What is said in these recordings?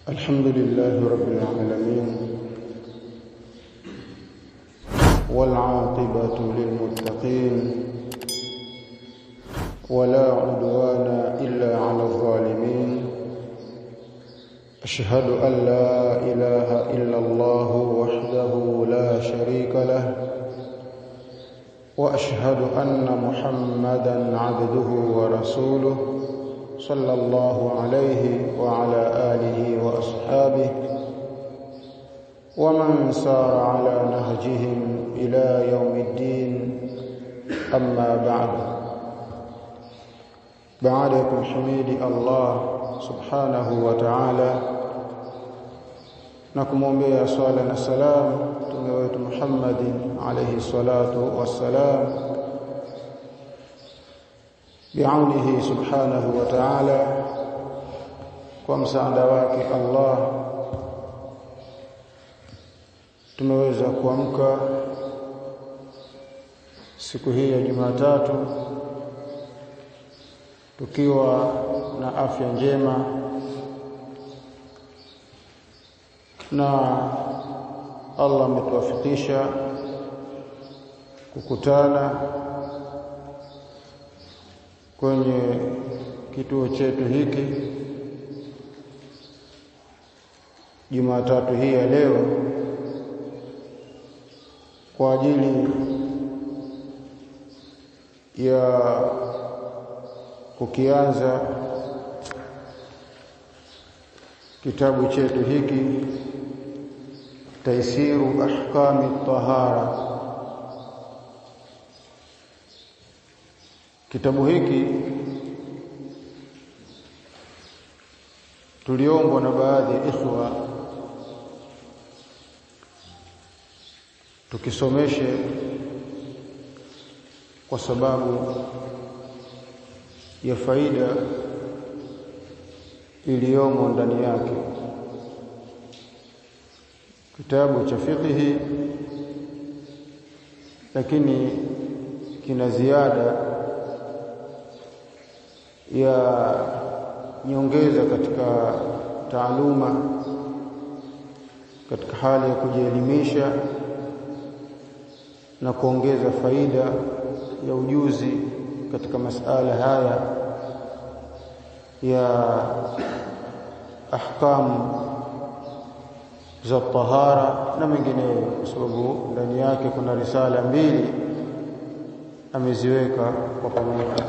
الحمد لله رب العالمين والعاقبة للمتقين ولا عدوان إلا على الظالمين أشهد أن لا إله إلا الله وحده لا شريك له وأشهد أن محمدا عبده ورسوله صلى الله عليه وعلى آله وأصحابه ومن سار على نهجهم إلى يوم الدين أما بعدكم حميد الله سبحانه وتعالى نكمومبea swala na salam mtume wetu Muhammad alayhi salatu wassalam bi'aunihi subhanahu wa ta'ala kwa msaada wake Allah tumeweza kuamka siku hii ya Jumatatu tukiwa na afya njema na Allah ametuwafikisha kukutana kwenye kituo chetu hiki Jumatatu hii ya leo kwa ajili ya kukianza kitabu chetu hiki Taisiru Ahkami Tahara. Kitabu hiki tuliombwa na baadhi ya ikhwa tukisomeshe kwa sababu ya faida iliyomo ndani yake. Kitabu cha fiqh lakini kina ziada ya nyongeza katika taaluma katika hali ya kujielimisha na kuongeza faida ya ujuzi katika masala haya ya ahkamu za tahara na mengineyo, kwa sababu ndani yake kuna risala mbili ameziweka kwa pamoja.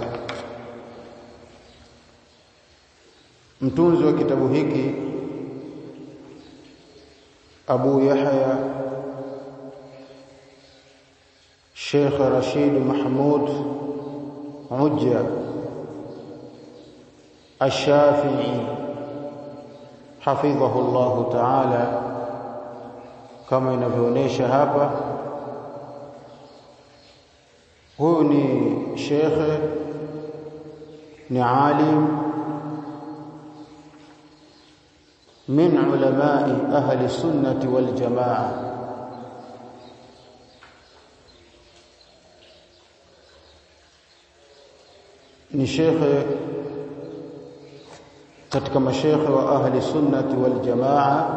Mtunzi wa kitabu hiki Abu Yahya Sheikh Rashid Mahmud Hujja Ash-Shafi'i hafidhahu Allah ta'ala, kama inavyoonyesha hapa. Huyu ni shekhe, ni alim min ulamai ahli sunnati wal jamaa. Ni shekhe katika mashekhe wa ahli sunnati wal jamaa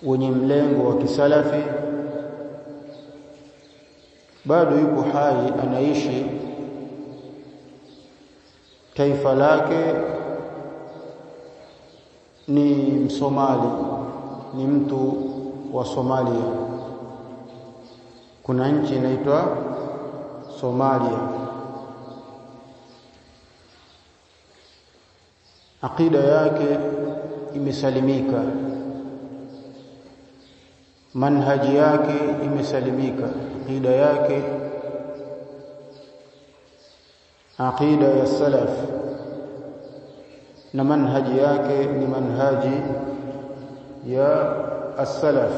wenye mlengo wa kisalafi. Bado yuko hai, anaishi. Taifa lake ni Msomali, ni mtu wa Somalia. Kuna nchi inaitwa Somalia. Aqida yake imesalimika, manhaji yake imesalimika. Aqida yake aqida ya salaf na manhaji yake ni manhaji ya as-salaf.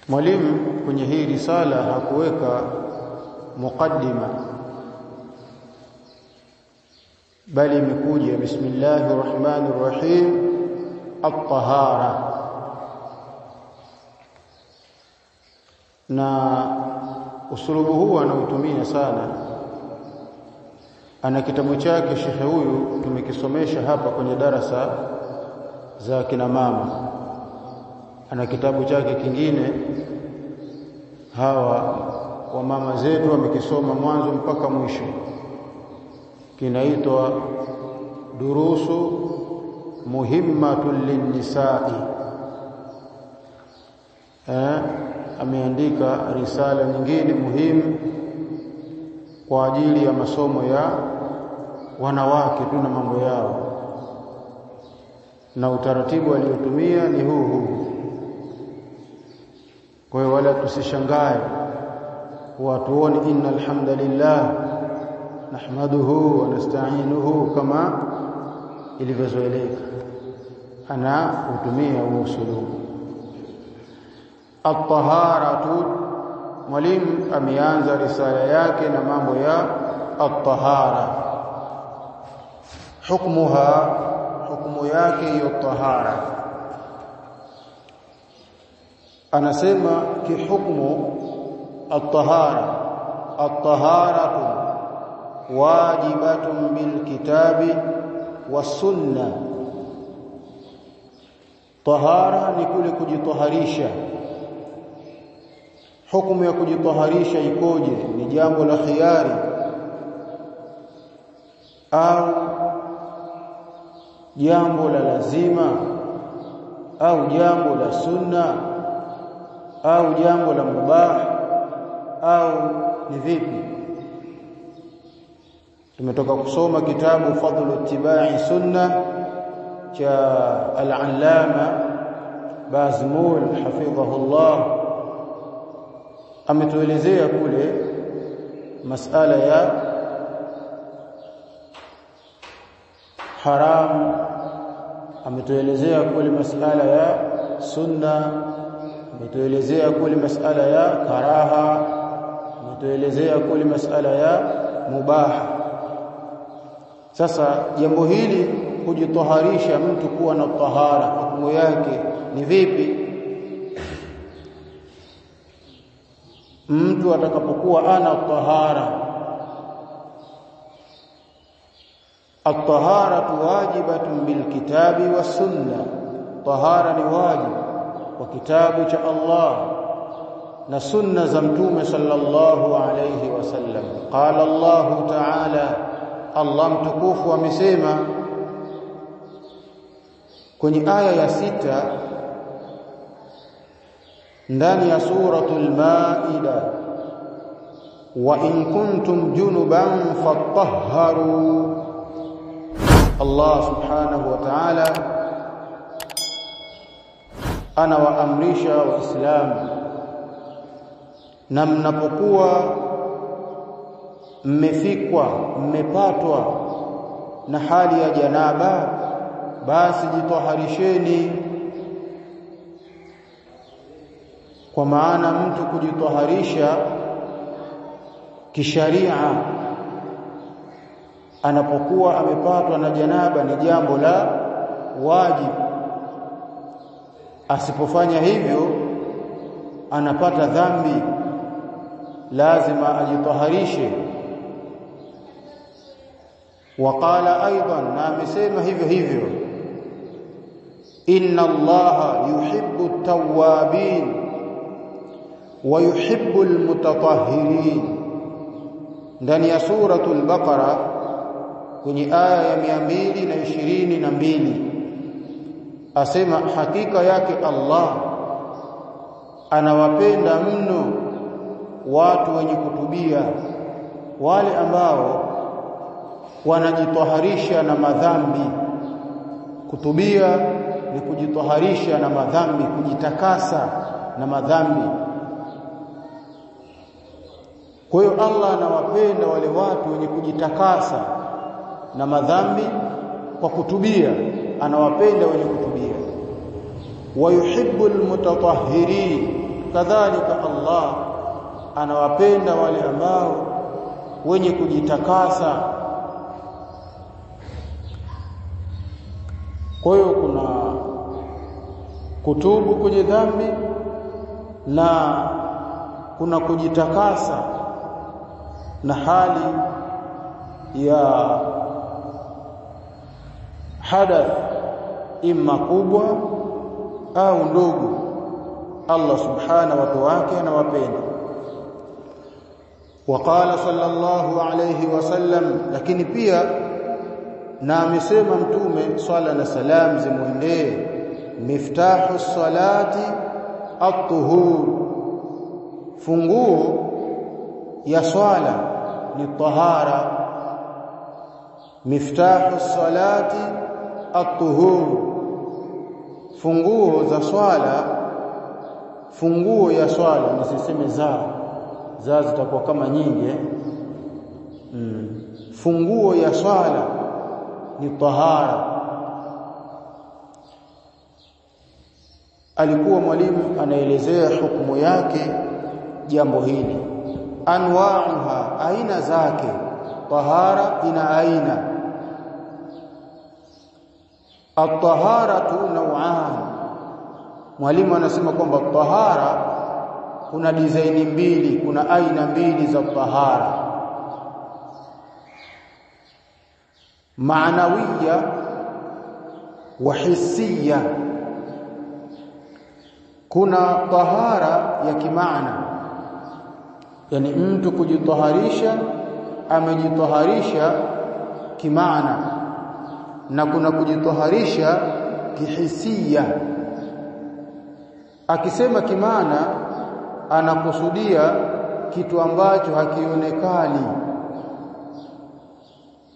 Mwalimu kwenye hii risala hakuweka muqaddima, bali imekuja bismillahir rahmanir rahim at-tahara, na usulubu huu anautumia sana ana kitabu chake shekhe huyu tumekisomesha hapa kwenye darasa za kina mama. Ana kitabu chake kingine hawa wa mama zetu wamekisoma mwanzo mpaka mwisho, kinaitwa Durusu Muhimmatul Linnisa'i. Ameandika risala nyingine muhimu kwa ajili ya masomo ya wanawake tu na mambo yao, na utaratibu aliotumia ni huu. Kwa hiyo wala tusishangae watuone innal hamdalillah nahmaduhu wa nasta'inuhu kama ilivyozoeleka. Ana utumia usulubu at-taharatu. Mwalimu ameanza risala yake na mambo ya at-tahara. Hukmuha, hukumu yake hiyo tahara. Anasema kihukmu at-tahara, at-taharatu wajibatun bil kitabi was sunnah. Tahara ni kule kujitaharisha. Hukumu ya kujitaharisha ikoje? Ni jambo la khiari au jambo la lazima au jambo la sunna au jambo la mubah au ni vipi? Tumetoka kusoma kitabu Fadlu Ittiba'i Sunna cha al-Allama Bazmul hafidhahullah. Ametuelezea kule masala ya haram, ametuelezea kule masala ya sunna, ametuelezea kule masala ya karaha, ametuelezea kule masala ya mubaha. Sasa jambo hili kujitaharisha, mtu kuwa na tahara, hukumu yake ni vipi? Mtu atakapokuwa ana tahara, at-taharatu wajibatun bil kitabi was sunnah. Tahara ni wajib kwa kitabu cha Allah na sunna za mtume sallallahu alayhi wasallam. Qala Allah ta'ala, Allah mtukufu amesema kwenye aya ya 6 ndani ya suratul Maida, wa in kuntum junuban fatahharu. Allah subhanahu wa ta'ala anawaamrisha Waislamu, na mnapokuwa mmepatwa na hali ya janaba, basi jitaharisheni. Kwa maana mtu kujitaharisha kisharia anapokuwa amepatwa na janaba ni jambo la wajibu. Asipofanya hivyo anapata dhambi, lazima ajitaharishe. Waqala aidan, na amesema hivyo hivyo, inna Allaha yuhibbu at-tawwabin wa yuhibbu al-mutatahhirin, ndani ya suratul Baqara kwenye aya ya 222 asema hakika yake Allah anawapenda mno watu wenye kutubia, wale ambao wanajitaharisha na madhambi. Kutubia ni kujitaharisha na madhambi, kujitakasa na madhambi. Kwa hiyo Allah anawapenda wale watu wenye kujitakasa na madhambi kwa kutubia, anawapenda wenye kutubia. Wa yuhibbul mutatahhirin, kadhalika Allah anawapenda wale ambao wenye kujitakasa. Kwa hiyo kuna kutubu kwenye dhambi na kuna kujitakasa na hali ya hadath imma kubwa au ndogo, Allah subhanahu wa ta'ala anawapenda. Waqala sallallahu alayhi wasallam, lakini pia na amesema mtume swalla na salam zimuendee, miftahu salati at-tuhur, funguo ya swala ni tahara. Miftahu salati at-tuhur, funguo za swala, funguo ya swala, nisiseme za zitakuwa kama nyingi funguo ya swala ni tahara. Alikuwa mwalimu anaelezea hukumu yake jambo hili, anwa'uha, aina zake. Tahara ina aina. At-taharatu naw'an, mwalimu anasema kwamba tahara kuna design mbili, kuna aina mbili za tahara, maanawiya wa hissiya. Kuna tahara ya kimaana, yani mtu kujitaharisha, amejitaharisha kimaana, na kuna kujitaharisha kihisia. Akisema kimaana anakusudia kitu ambacho hakionekani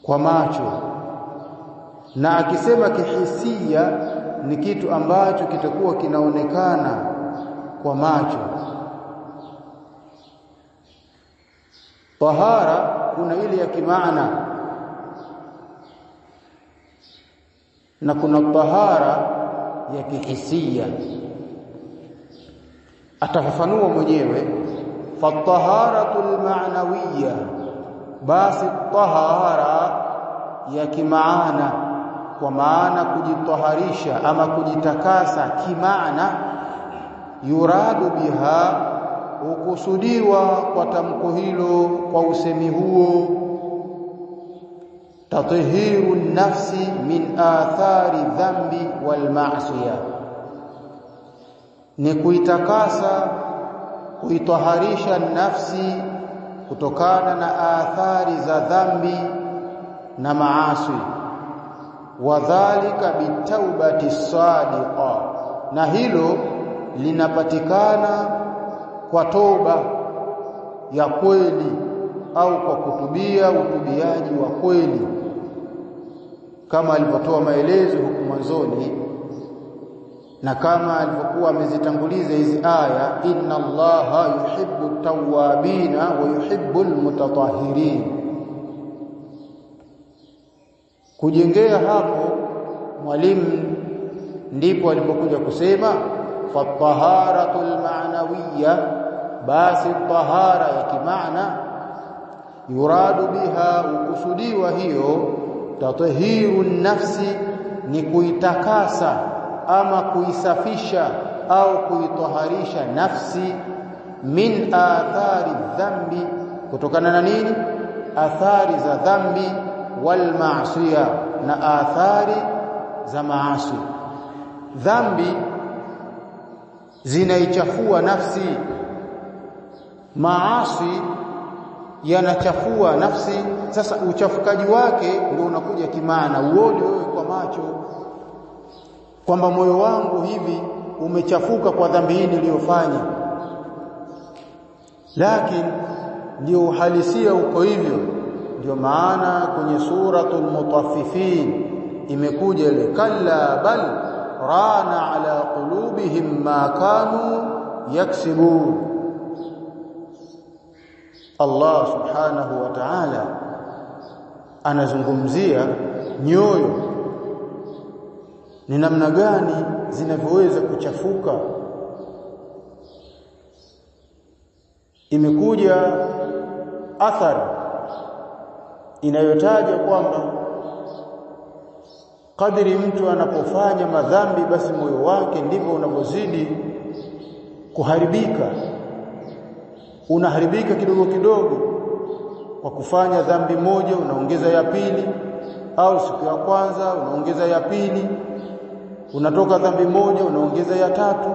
kwa macho, na akisema kihisia ni kitu ambacho kitakuwa kinaonekana kwa macho. Tahara kuna ile ya kimaana na kuna tahara ya kihisia. Atafafanua mwenyewe, fataharatul ma'nawiyya, basi tahara ya kimaana, kwa maana kujitaharisha ama kujitakasa kimaana, yuradu biha, ukusudiwa kwa tamko hilo, kwa usemi huo, tatahiru nafsi min athari dhambi wal ma'siyah, ni kuitakasa, kuitaharisha nafsi kutokana na athari za dhambi na maasi. Wadhalika bitaubati sadiqa, na hilo linapatikana kwa toba ya kweli au kwa kutubia utubiaji wa kweli, kama alivyotoa maelezo huko mwanzoni na kama alivyokuwa amezitanguliza hizi aya, inna Allaha yuhibbu tawwabina wa yuhibbu almutatahhirin. Kujengea hapo mwalimu ndipo alipokuja kusema fataharatul ma'nawiyya, basi tahara ya kimaana, yuradu biha, ukusudiwa hiyo, tatahiru nafsi, ni kuitakasa ama kuisafisha au kuitaharisha nafsi, min athari dhambi, kutokana na nini? Athari za dhambi, wal ma'siyah, na athari za maasi. Dhambi zinaichafua nafsi, maasi yanachafua nafsi. Sasa uchafukaji wake ndio unakuja kimaana, uone wewe kwa macho kwamba moyo wangu hivi umechafuka kwa dhambi hii niliyofanya, lakini ndio uhalisia uko hivyo. Ndio maana kwenye suratul mutaffifin imekuja ile kalla bal rana ala qulubihim ma kanu yaksibun. Allah subhanahu wa ta'ala anazungumzia nyoyo ni namna gani zinavyoweza kuchafuka. Imekuja athari inayotaja kwamba kadiri mtu anapofanya madhambi, basi moyo wake ndivyo unavyozidi kuharibika. Unaharibika kidogo kidogo kwa kufanya dhambi moja unaongeza ya pili, au siku ya kwanza unaongeza ya pili, unatoka dhambi moja unaongeza ya tatu,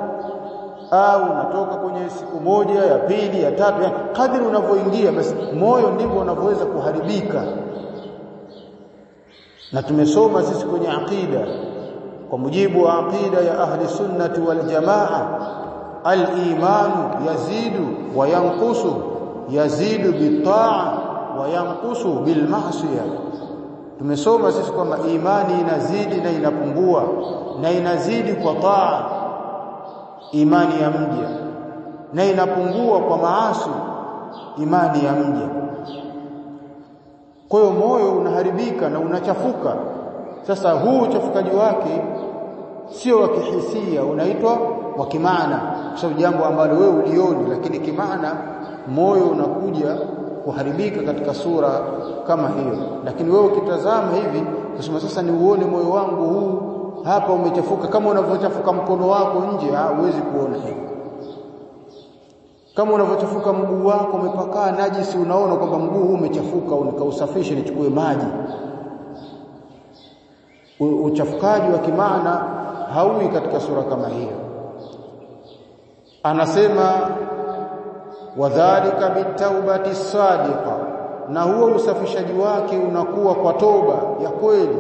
au unatoka kwenye siku moja ya pili ya tatu. Yani kadri unavyoingia basi moyo ndivyo unavyoweza kuharibika. Na tumesoma sisi kwenye aqida, kwa mujibu wa aqida ya ahli sunnati wal jamaa, al-imanu yazidu wa yanqusu, yazidu bitaa wa yanqusu bil ma'siyah. Tumesoma sisi kwamba imani inazidi na inapungua, na inazidi kwa taa imani ya mja, na inapungua kwa maasi imani ya mja. Kwa hiyo moyo unaharibika na unachafuka. Sasa huu uchafukaji wake sio wa kihisia, unaitwa wa kimaana, kwa sababu jambo ambalo wewe ulioni, lakini kimaana moyo unakuja kuharibika katika sura kama hiyo. Lakini wewe ukitazama hivi kusema sasa ni uone moyo wangu huu hapa umechafuka, kama unavyochafuka mkono wako nje, huwezi kuona hivi. Kama unavyochafuka mguu wako umepakaa najisi, unaona kwamba mguu huu umechafuka, unikausafishe nichukue maji. Uchafukaji wa kimaana haui katika sura kama hiyo. Anasema wadhalika bitaubati sadiqa, na huo usafishaji wake unakuwa kwa toba ya kweli,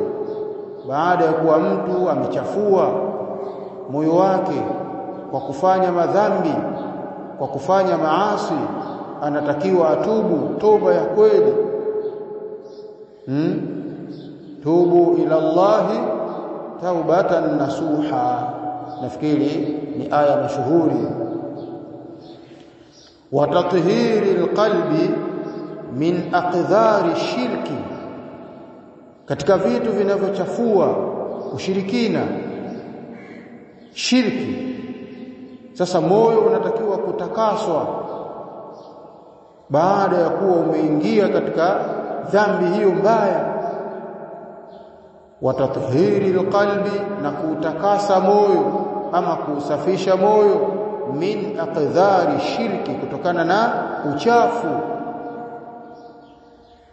baada ya kuwa mtu amechafua moyo wake kwa kufanya madhambi, kwa kufanya maasi, anatakiwa atubu toba ya kweli. Tubu ila Allahi taubatan nasuha, nafikiri ni aya mashuhuri. Wa tathhiri alqalbi min aqdhari shirki, katika vitu vinavyochafua ushirikina, shirki. Sasa moyo unatakiwa kutakaswa baada ya kuwa umeingia katika dhambi hiyo mbaya. Wa tathhiri alqalbi, na kutakasa moyo ama kusafisha moyo, min aqdhari shirki, kutokana na uchafu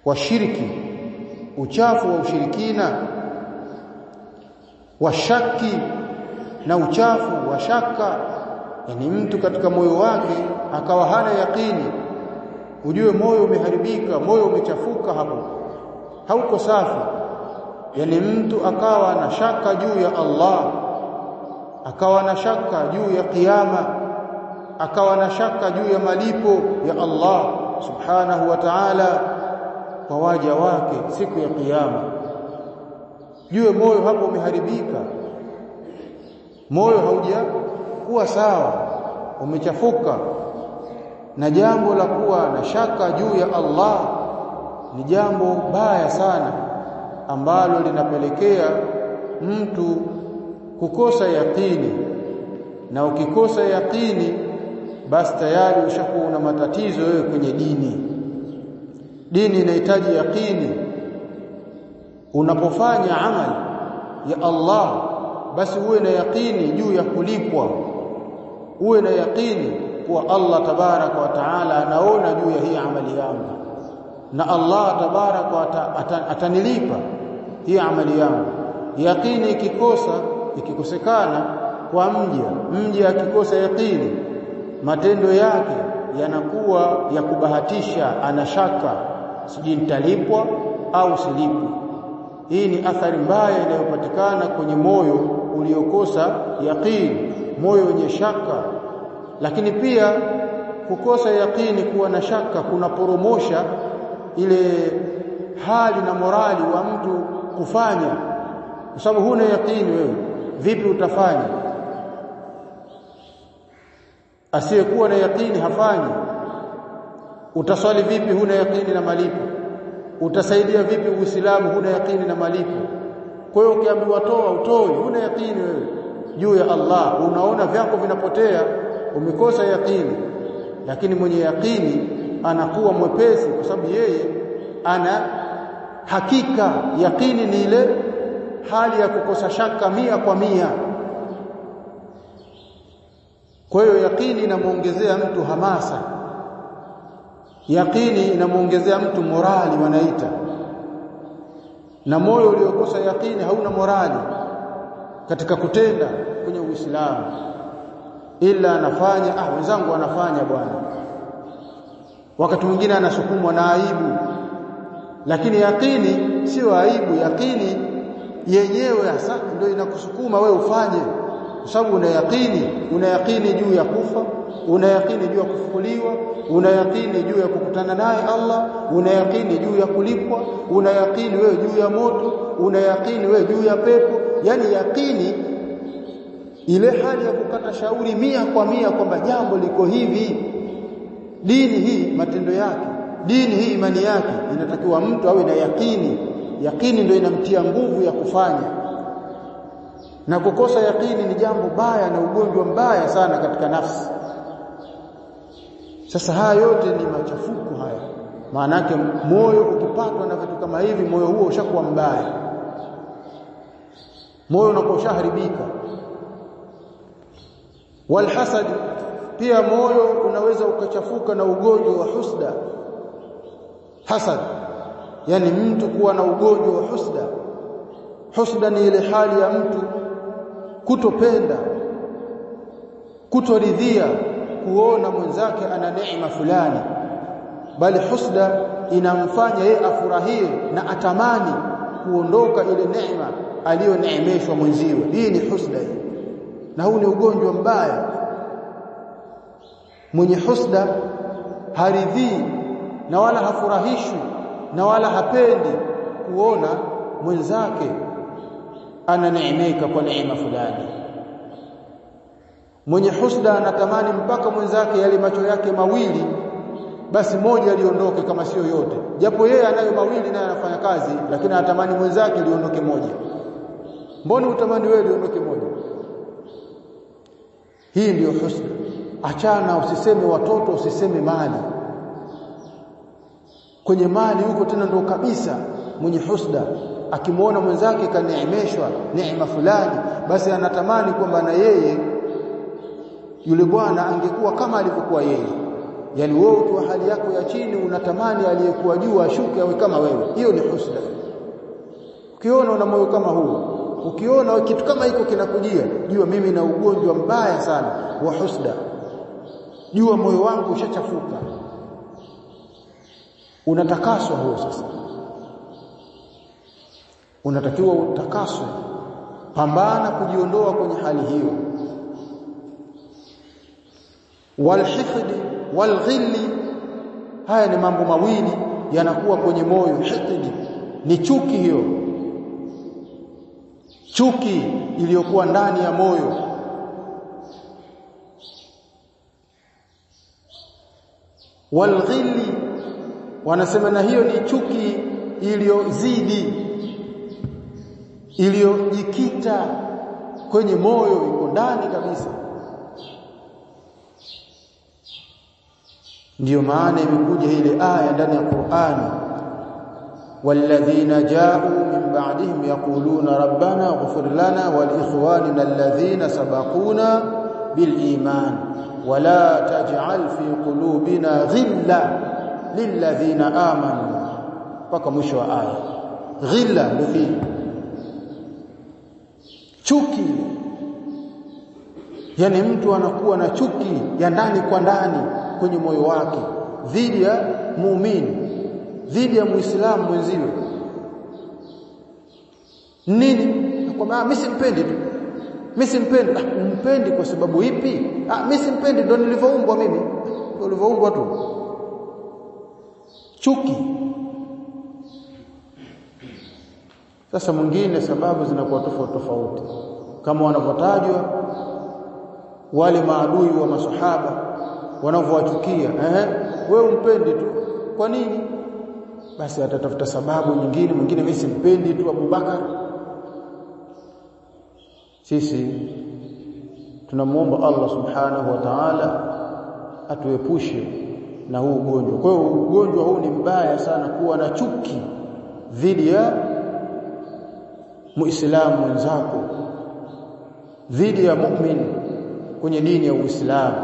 wa shirki, uchafu wa ushirikina, wa shaki, na uchafu wa shaka. Yani mtu katika moyo wake akawa hana yaqini, ujue moyo umeharibika, moyo umechafuka, hapo hauko safi. Yani mtu akawa na shaka juu ya Allah, akawa na shaka juu ya kiyama, akawa na shaka juu ya malipo ya Allah subhanahu wa ta'ala kwa waja wake siku ya kiyama. Jue moyo hapo umeharibika, moyo haujakuwa sawa, umechafuka. Na jambo la kuwa na shaka juu ya Allah ni jambo baya sana, ambalo linapelekea mtu kukosa yaqini, na ukikosa yaqini basi tayari ushakuwa una matatizo wewe kwenye dini. Dini inahitaji yaqini. Unapofanya amali ya Allah basi uwe na yaqini juu ya kulipwa, uwe na yaqini kuwa Allah tabaraka wa taala anaona juu ya hii amali yangu, na Allah tabaraka wa taala atanilipa hii amali yangu. Yaqini ikikosekana kwa mja akikosa yaqini, matendo yake yanakuwa ya kubahatisha, anashaka, sijui nitalipwa au silipwi. Hii ni athari mbaya inayopatikana kwenye moyo uliokosa yaqini, moyo wenye shaka. Lakini pia kukosa yaqini, kuwa na shaka, kunaporomosha ile hali na morali wa mtu kufanya, kwa sababu huna yaqini wewe, vipi utafanya? Asiyekuwa na yaqini hafanyi. Utaswali vipi huna yaqini na malipo? Utasaidia vipi Uislamu huna yaqini na malipo? Kwa hiyo ukiambiwa toa utoi, huna yaqini wewe juu ya Allah, unaona vyako vinapotea, umekosa yaqini. Lakini mwenye yaqini anakuwa mwepesi, kwa sababu yeye ana hakika. Yaqini ni ile hali ya kukosa shaka 100%. Kwa hiyo yaqini inamuongezea mtu hamasa, Yaqini inamuongezea mtu morali wanaita, na moyo uliokosa yaqini hauna morali katika kutenda kwenye Uislamu, ila anafanya wenzangu wanafanya bwana, wakati mwingine anasukumwa na aibu. Lakini yaqini sio aibu, yaqini yenyewe hasa ndio inakusukuma wewe ufanye, kwa sababu una yaqini juu ya kufa, una yaqini juu ya kufufuliwa, una yaqini juu ya kukutana naye Allah, una yaqini juu ya kulipwa, una yaqini wewe juu ya moto, una yaqini wewe juu ya pepo. Yani yaqini ile hali ya kukata shauri 100% kwamba jambo liko hivi. Dini hii matendo yake, dini hii imani yake, inatakiwa mtu awe na yaqini. Yaqini ndio inamtia nguvu ya kufanya, na kukosa yaqini ni jambo baya na ugonjwa mbaya sana katika nafsi. Sasa haya yote ni machafuko haya. Maana yake moyo ukipatwa na vitu kama hivi, moyo huo ushakuwa mbaya, moyo unakuwa ushaharibika. Walhasad, pia moyo unaweza ukachafuka na ugonjwa wa husda. Hasad yani mtu kuwa na ugonjwa wa husda. Husda ni ile hali ya mtu kutopenda, kutoridhia kuona mwenzake ana neema fulani, bali husda inamfanya yeye afurahie na atamani kuondoka ile neema aliyoneemeshwa mwenziwe. Hii ni husda hii, na huu ni ugonjwa mbaya. Mwenye husda haridhii na wala hafurahishwi na wala hapendi kuona mwenzake ananeemeka kwa neema fulani. Mwenye husda anatamani mpaka mwenzake yale macho yake mawili basi moja liondoke kama sio yote, japo yeye anayo mawili naye anafanya kazi, lakini anatamani mwenzake liondoke moja. Mbona utamani wewe liondoke moja? Hii ndiyo husda. Achana, usiseme watoto, usiseme mali. Kwenye mali huko tena ndo kabisa. Mwenye husda akimwona mwenzake kaneemeshwa neema fulani, basi anatamani kwamba na yeye yule bwana angekuwa kama alivyokuwa yeye. Yani wewe ukiwa hali yako ya chini unatamani aliyekuwa juu ashuke awe kama wewe. Hiyo ni husda. Ukiona una moyo kama huo, ukiona kitu kama hiko kinakujia, jua mimi na ugonjwa mbaya sana wa husda. Jua moyo wangu ushachafuka. Unatakaswa huo sasa. Unatakiwa utakaswe. Pambana kujiondoa kwenye hali hiyo. Walhifd walghilli, haya ni mambo mawili yanakuwa kwenye moyo. Hifd ni chuki, hiyo chuki iliyokuwa ndani ya moyo. Walghilli wanasema na hiyo ni chuki iliyozidi, iliyojikita kwenye moyo, iko ndani kabisa. Ndiyo maana imekuja ile aya ndani ya Qur'ani, walladhina ja'u min ba'dihim yaquluna rabbana ighfir lana wa liikhwanina alladhina sabaquna bil iman wa la taj'al fi qulubina ghilla lilladhina amanu, mpaka mwisho wa aya. Ghilla ndio chuki, yani mtu anakuwa na chuki ya ndani kwa ndani kwenye moyo wake dhidi ya muumini, dhidi ya muislamu mwenziwe. Nini? Kwamba mimi simpendi tu, mimi simpendi. Umpendi kwa sababu ipi? Mimi simpendi, ndio nilivyoumbwa mimi, ndio nilivyoumbwa tu. Chuki. Sasa mwingine sababu zinakuwa tofauti tofauti, kama wanavyotajwa wale maadui wa masahaba wanavyowachukia. Wewe umpendi tu, kwa nini? Basi atatafuta sababu nyingine. Mwingine mimi simpendi tu Abubakar. Sisi tunamuomba Allah subhanahu wa ta'ala atuepushe na huu ugonjwa. Kwa hiyo ugonjwa huu ni mbaya sana, kuwa na chuki dhidi ya muislamu mwenzako, dhidi ya mu'min kwenye dini ya Uislamu.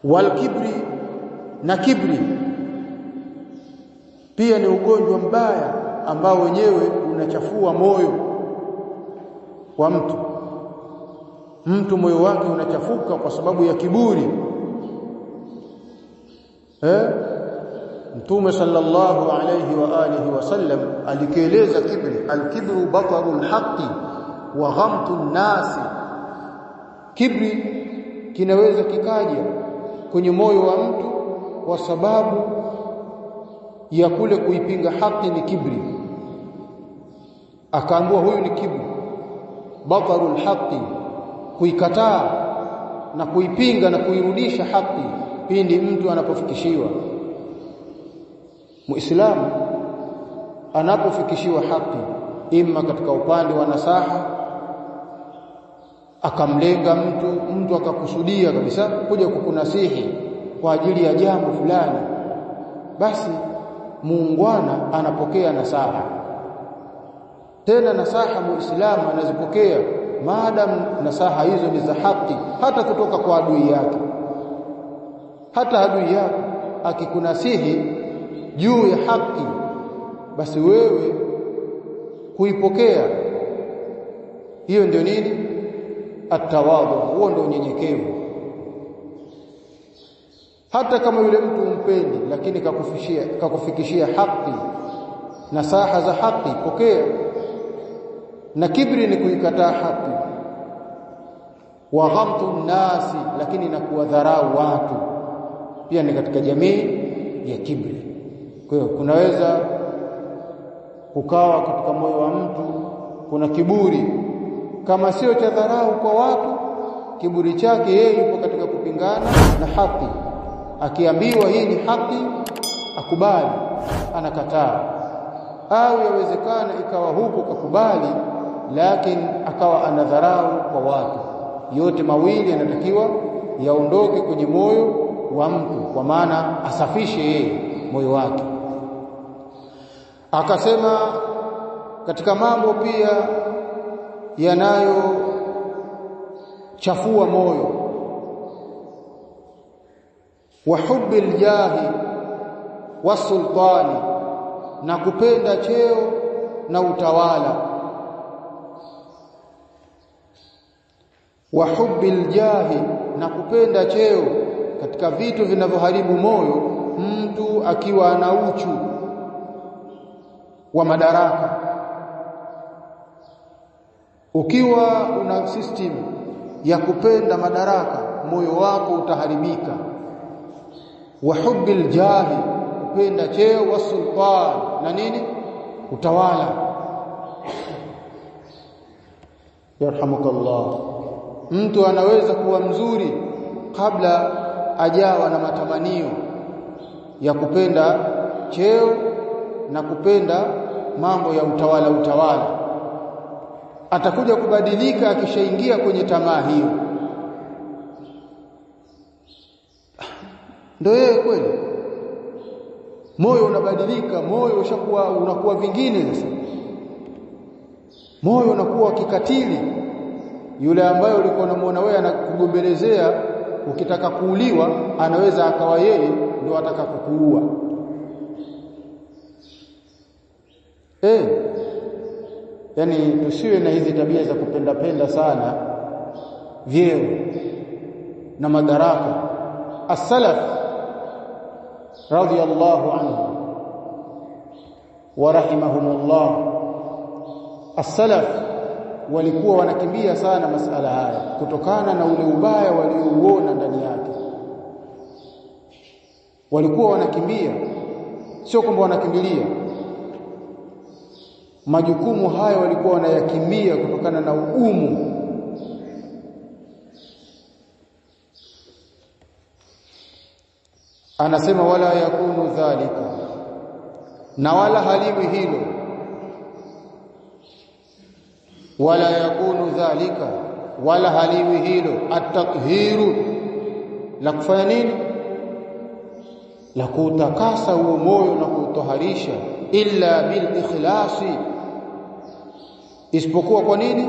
Walkibri Na kibri pia ni ugonjwa mbaya ambao wenyewe unachafua moyo wa mtu. Mtu moyo wake unachafuka kwa sababu ya kiburi. Mtume sallallahu alayhi wa alihi wasallam alikieleza kibri, al-kibru batarul haqqi wa ghamtun nasi. Kibri kinaweza kikaja kwenye moyo wa mtu kwa sababu ya kule kuipinga haki, ni kibri. Akaambiwa huyu ni kibri, batarul haqqi, kuikataa na kuipinga na kuirudisha haki pindi mtu anapofikishiwa. Muislamu anapofikishiwa haki, imma katika upande wa nasaha, akamlenga mtu akakusudia kabisa kuja kukunasihi kwa ajili ya jambo fulani, basi muungwana anapokea nasaha. Tena nasaha muislamu anazipokea maadamu nasaha hizo ni za haki, hata kutoka kwa adui yake. Hata adui yako akikunasihi juu ya haki, basi wewe kuipokea, hiyo ndio nini? Atawadhu. Huo ndio unyenyekevu. Hata kama yule mtu umpendi, lakini kakufikishia haki, nasaha za haki, pokea. Na kibri ni kuikataa haki. Wa ghamtun nasi, lakini na kuwadharau watu pia ni katika jamii ya kibri. Kwa hiyo kunaweza kukawa katika moyo wa mtu kuna kiburi, kama sio cha dharau kwa watu, kiburi chake yeye yupo katika kupingana na haki. Akiambiwa hii ni haki, akubali, anakataa. Au yawezekana ikawa huko kakubali, lakini akawa anadharau kwa watu. Yote mawili yanatakiwa yaondoke kwenye moyo wa mtu, kwa maana asafishe yeye moyo wake. Akasema katika mambo pia yanayochafua moyo, wa hubbil jahi wasultani, na kupenda cheo na utawala. Wa hubbil jahi, na kupenda cheo katika vitu vinavyoharibu moyo. Mtu akiwa ana uchu wa madaraka, ukiwa una system ya kupenda madaraka, moyo wako utaharibika. Wa hubbil jahi, kupenda cheo, wa sultan, na nini? Utawala. Yarhamukallah. Mtu anaweza kuwa mzuri kabla ajawa na matamanio ya kupenda cheo na kupenda mambo ya utawala. Atakuja kubadilika akishaingia kwenye tamaa hiyo. Ndio yeye kweli. Moyo unabadilika, moyo unakuwa vingine sasa. Moyo unakuwa kikatili. Yule ambaye ulikuwa unamuona wewe anakugombelezea, ukitaka kuuliwa anaweza akawa yeye ndio ataka kukuua. Yani tusiwe na hizi tabia za kupenda sana vyeo na madaraka. As-salaf radiyallahu anhu wa rahimahumullah, as-salaf walikuwa wanakimbia sana masala haya kutokana na ule ubaya waliouona ndani yake. Walikuwa wanakimbia, sio kwamba wanakimbilia majukumu haya, walikuwa wanayakimbia kutokana na ugumu. Anasema wala yakunu dhalika, na wala haliwi hilo. Wala yakunu dhalika, wala haliwi hilo. At-tathiru, la kufanya nini? La kutakasa huo moyo na kutoharisha. Illa bil ikhlasi, isipokuwa kwa nini?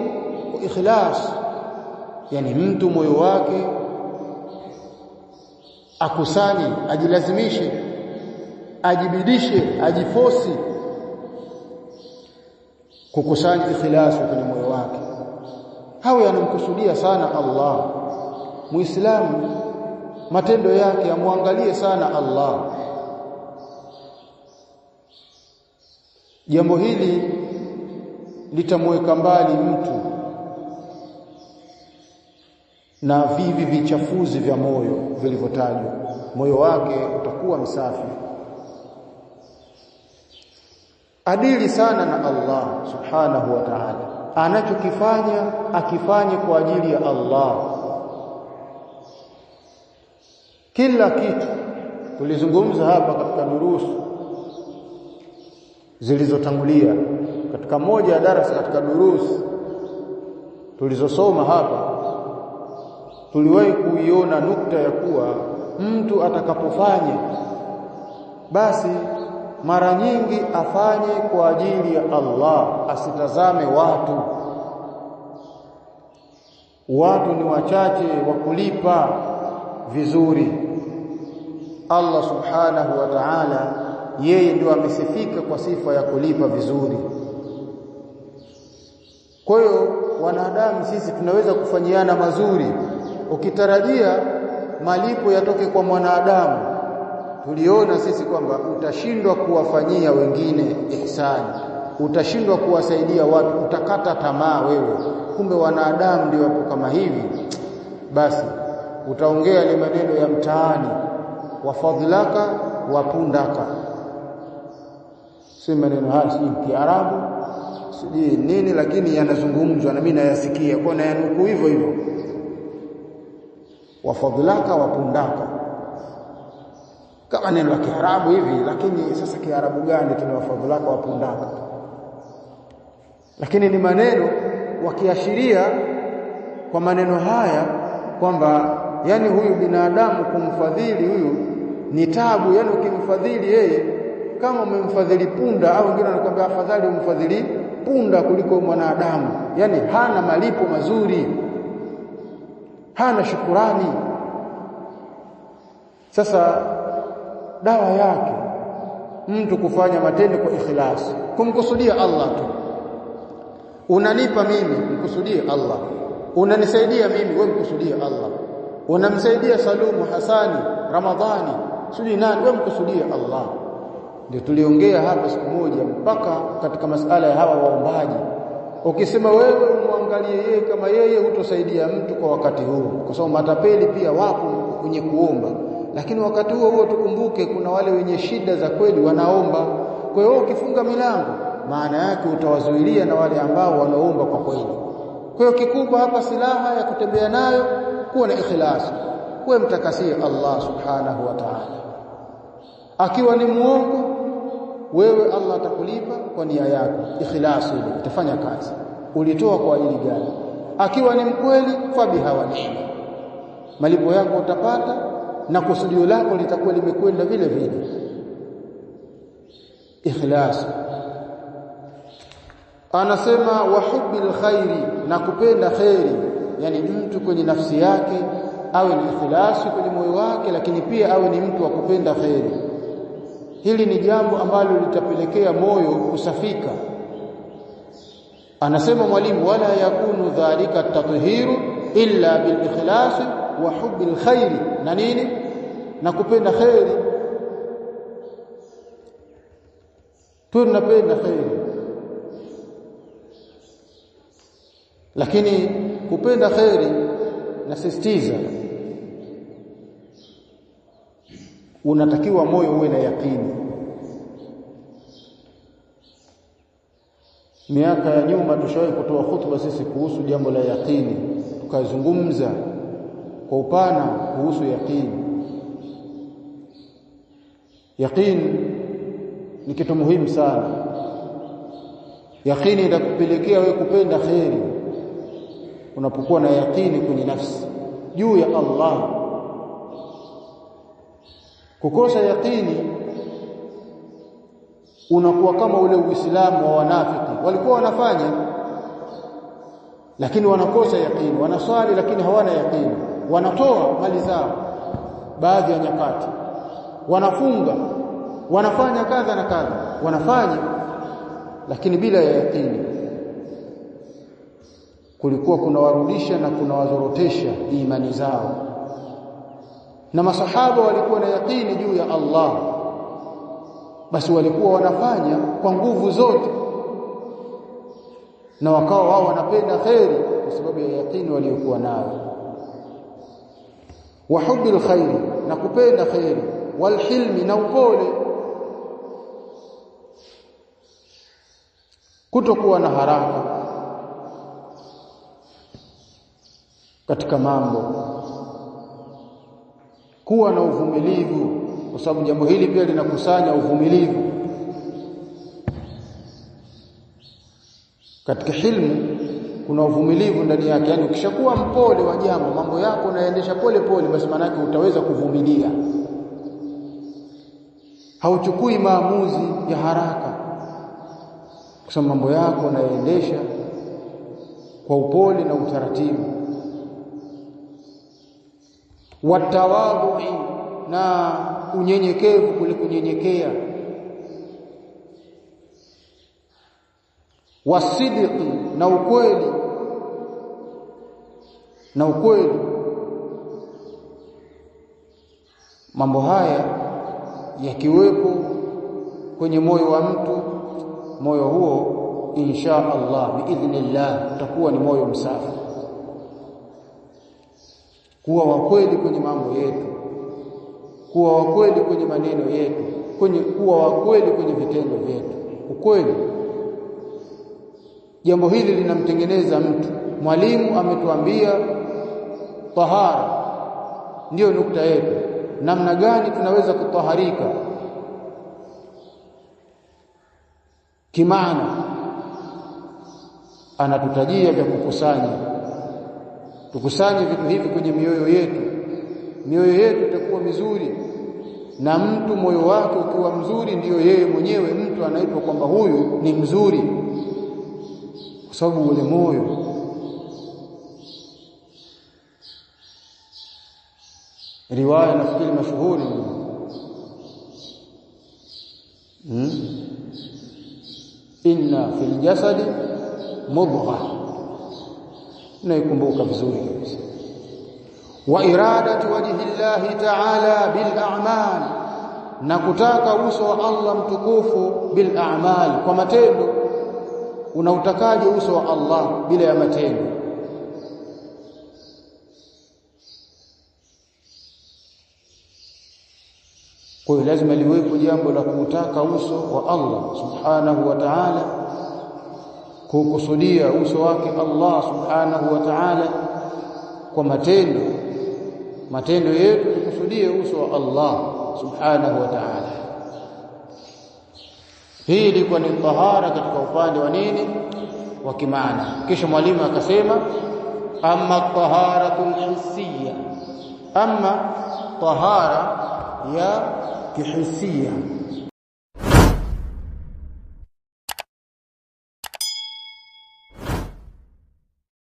Kwa ikhlas. Yani mtu moyo wake akusanye, ajilazimishe, ajibidishe, ajifosi kukusanya ikhlasi kwenye moyo wake, hawe anamkusudia sana Allah. Muislamu matendo yake amwangalie sana Allah. Jambo hili litamweka mbali mtu na vivi vichafuzi vya moyo vilivyotajwa. Moyo wake utakuwa msafi. Adili sana na Allah subhanahu wa ta'ala, anachokifanya akifanye kwa ajili ya Allah. Kila kitu tulizungumza hapa katika durusu zilizotangulia, katika moja ya darasa katika durusu tulizosoma hapa, tuliwahi kuiona nukta ya kuwa mtu atakapofanya basi mara nyingi afanye kwa ajili ya Allah, asitazame watu. Watu ni wachache wa kulipa vizuri. Allah subhanahu wa ta'ala yeye ndio amesifika kwa sifa ya kulipa vizuri. Kwa hiyo wanadamu sisi tunaweza kufanyiana mazuri ukitarajia malipo yatoke kwa mwanadamu. Tuliona sisi kwamba utashindwa kuwafanyia wengine ihsani, utashindwa kuwasaidia watu, utakata tamaa wewe. Kumbe wanadamu ndio wapo kama hivi. Basi utaongea ile maneno ya mtaani, wa fadhlaka wa pundaka, si maneno haya si Kiarabu sijui nini, lakini yanazungumzwa na mimi nayasikia kwa nayanuku hivyo hivyo, wa fadhlaka wa pundaka, kama neno la Kiarabu hivi. Lakini sasa Kiarabu gani tunawafadhilaka wa pundaka? Lakini ni maneno wakiashiria kwa maneno haya kwamba yani huyu binadamu kumfadhili huyu ni tabu. Yani ukimfadhili yeye kama umemfadhili punda, au wengine wanakuambia afadhali umfadhili punda kuliko mwanadamu. Yani hana malipo mazuri, hana shukurani. Sasa dawa yake mtu kufanya matendo kwa ikhlasi, kumkusudia Allah tu. Unanipa mimi, mkusudie Allah. Unanisaidia mimi, wewe mkusudie Allah. Unamsaidia Salumu, Hasani, Ramadhani, sudi nani, wewe mkusudie Allah. Ndio tuliongea hapa siku moja mpaka katika masala ya hawa waombaji. Ukisema wewe umwangalie yeye kama yeye, hutosaidia mtu kwa wakati huu, kwa sababu matapeli pia wapo kwenye kuomba. Lakini wakati huo tukumbuke kuna wale wenye shida za kweli wanaomba. Kwa hiyo ukifunga milango, maana yake utawazuilia na wale ambao wanaomba kwa kweli. Kwa hiyo kikubwa hapa silaha ya kutembea nayo kuwa na ikhlas, kuwa mtakasie Allah subhanahu wa ta'ala. Akiwa ni muongo wewe, Allah atakulipa kwa nia yako, ikhlas ile itafanya kazi. Ulitoa kwa ajili gani? Akiwa ni mkweli, fabiha wa ni'ma, malipo yako utapata na kusudio lako litakuwa limekwenda vile vile. Ikhlas. Anasema wa hubbil khairi, na kupenda khairi. Yani mtu kwenye nafsi yake awe ni ikhlasi kwenye moyo wake, lakini pia awe ni mtu wa kupenda khairi. Hili ni jambo ambalo litapelekea moyo kusafika. Anasema mwalimu, wala yakunu dhalika tathiru illa bil ikhlasi wa hubbil khairi. Na nini? Na kupenda khairi. Tunapenda khairi, lakini kupenda khairi nasisitiza, unatakiwa moyo uwe na yakini. Miaka ya nyuma tushawahi kutoa hutuba sisi kuhusu jambo la yakini, tukazungumza kwa upana kuhusu yakini. Yakini ni kitu muhimu sana. Yakini itakupelekea wewe kupenda khairi unapokuwa na yakini kwenye nafsi juu ya Allah. Kukosa yakini unakuwa kama ule Uislamu wa wanafiki, walikuwa wanafanya lakini wanakosa yakini, wanaswali lakini hawana yakini, wanatoa mali zao baadhi ya nyakati wanafunga, wanafanya kadha na kadha, wanafanya lakini bila ya yakini. Kulikuwa kunawarudisha na kunawazorotesha imani zao. Na masahaba walikuwa na yakini juu ya Allah, basi walikuwa wanafanya kwa nguvu zote, na wakawa wao wanapenda khairi kwa sababu ya yakini waliokuwa nayo. Wa hubbil khairi, na kupenda khairi, wal hilmi, na upole, kutokuwa na haraka katika mambo, kuwa na uvumilivu, kwa sababu jambo hili pia linakusanya uvumilivu. Katika hilmu kuna uvumilivu ndani yake, yani ukishakuwa mpole wa jambo, mambo yako unaendesha pole pole, basi maana yake utaweza kuvumilia. Hauchukui maamuzi ya haraka, kwa sababu mambo yako unaendesha kwa upole na utaratibu. Watawadhu, na unyenyekevu kule kunyenyekea. Wasidiki, na ukweli, na ukweli. Mambo haya yakiwepo kwenye moyo wa mtu, moyo huo insha Allah biidhnillah utakuwa ni moyo msafi. Kuwa wa kweli kwenye mambo yetu, kuwa wa kweli kwenye maneno yetu, kuwa wa kweli kwenye vitendo vyetu. Ukweli, jambo hili linamtengeneza mtu. Mwalimu ametuambia tahara ndio nukta yetu, namna gani tunaweza kutaharika kimaana. Anatutajia vya kukusanya, tukusanye vitu hivi kwenye mioyo yetu. Mioyo yetu itakuwa mizuri, na mtu moyo wake ukiwa mzuri, ndiyo yeye mwenyewe mtu anaitwa kwamba huyu ni mzuri, kwa sababu ule moyo. Riwaya nafikiri mashuhuri, inna fil jasadi mudghah, naikumbuka vizuri kabisa. Wa iradatu wajhi llahi ta'ala bil a'mal, na kutaka uso wa Allah mtukufu bil a'mal, kwa matendo. Unautakaje uso wa Allah bila ya matendo? Kwa hiyo lazima liwepo jambo la kutaka uso wa Allah subhanahu wa ta'ala, kukusudia uso wake Allah subhanahu wa ta'ala kwa matendo. Matendo yetu tukusudie uso wa Allah subhanahu wa ta'ala. Hii ilikuwa ni tahara katika upande wa nini? Wa kimaana. Kisha mwalimu akasema amma taharatul hissiyya, amma tahara ya kihisia,